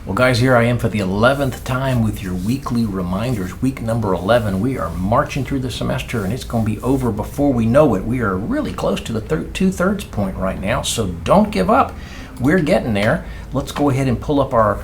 Well, guys, here I am for the 11th time with your weekly reminders. Week number 11. We are marching through the semester, and it's going to be over before we know it. We are really close to the two-thirds point right now, so don't give up. We're getting there. Let's go ahead and pull up our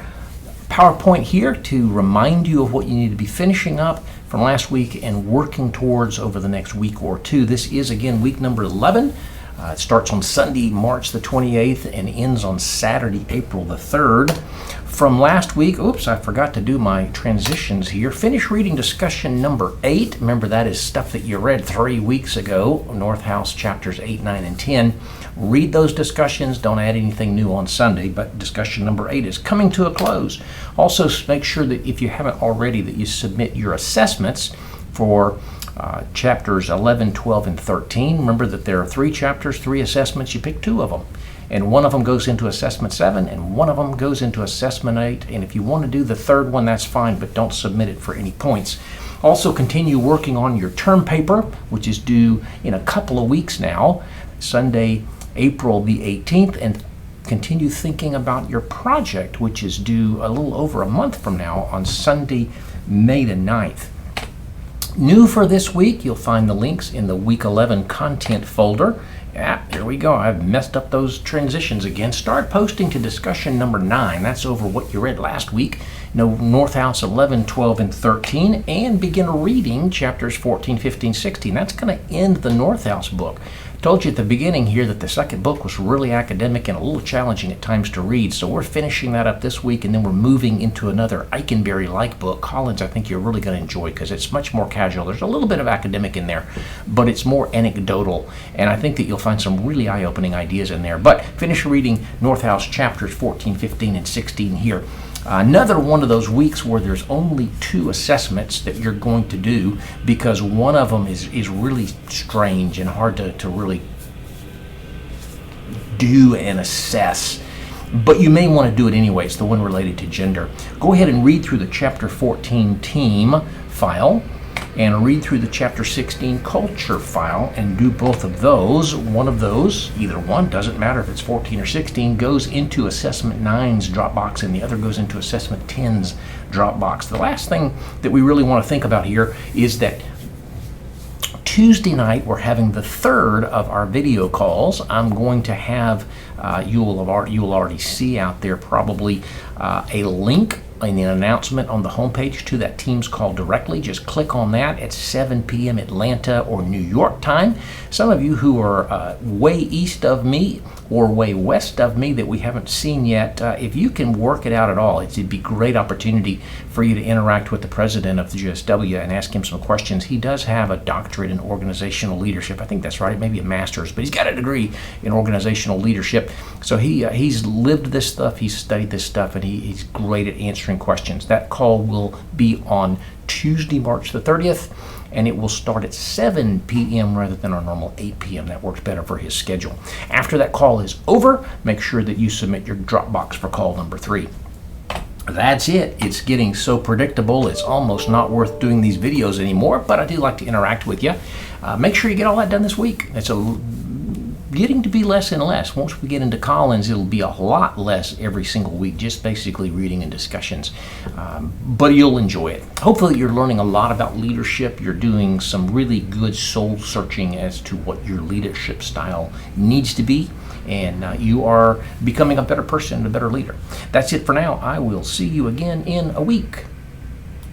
PowerPoint here to remind you of what you need to be finishing up from last week and working towards over the next week or two. This is, again, week number 11. It starts on Sunday, March the 28th, and ends on Saturday, April the 3rd. From last week, I forgot to do my transitions here. Finish reading discussion number 8. Remember, that is stuff that you read 3 weeks ago, North House chapters 8, 9, and 10. Read those discussions. Don't add anything new on Sunday, but discussion number 8 is coming to a close. Also, make sure that if you haven't already, that you submit your assessments for chapters 11, 12, and 13. Remember that there are 3 chapters, 3 assessments. You pick 2 of them. And one of them goes into assessment 7, and one of them goes into assessment 8. And if you want to do the third one, that's fine, but don't submit it for any points. Also, continue working on your term paper, which is due in a couple of weeks now, Sunday, April the 18th, and continue thinking about your project, which is due a little over a month from now on Sunday, May the 9th. New for this week, you'll find the links in the Week 11 content folder. Here we go. I've messed up those transitions again. Start posting to discussion number 9. That's over what you read last week. North House 11, 12, and 13. And begin reading chapters 14, 15, 16. That's going to end the North House book. Told you at the beginning here that the second book was really academic and a little challenging at times to read, so we're finishing that up this week, and then we're moving into another Eikenberry-like book. Collins, I think you're really going to enjoy because it's much more casual. There's a little bit of academic in there, but it's more anecdotal, and I think that you'll find some really eye-opening ideas in there. But finish reading North House chapters 14, 15, and 16 here. Another one of those weeks where there's only 2 assessments that you're going to do because one of them is really strange and hard to really do and assess. But you may want to do it anyway. It's the one related to gender. Go ahead and read through the chapter 14 team file and read through the chapter 16 culture file and do both of those. One of those, either one, doesn't matter if it's 14 or 16, goes into assessment 9's Dropbox and the other goes into assessment 10's Dropbox. The last thing that we really want to think about here is that Tuesday night we're having the 3rd of our video calls. I'm going to have, you'll already see out there probably a link in the announcement on the homepage to that Teams call directly. Just click on that at 7 p.m. Atlanta or New York time. Some of you who are way east of me or way west of me that we haven't seen yet, if you can work it out at all, it'd be a great opportunity for you to interact with the president of the GSW and ask him some questions. He does have a doctorate in organizational leadership. I think that's right, maybe a master's, but he's got a degree in organizational leadership. So he's lived this stuff, he's studied this stuff, and he's great at answering questions. That call will be on Tuesday, March the 30th, and it will start at 7 p.m. rather than our normal 8 p.m. That works better for his schedule. After that call is over, make sure that you submit your Dropbox for call number 3. That's it. It's getting so predictable, it's almost not worth doing these videos anymore, but I do like to interact with you. Make sure you get all that done this week. It's getting to be less and less. Once we get into Collins, it'll be a lot less every single week, just basically reading and discussions. But you'll enjoy it. Hopefully you're learning a lot about leadership. You're doing some really good soul searching as to what your leadership style needs to be. And you are becoming a better person, a better leader. That's it for now. I will see you again in a week.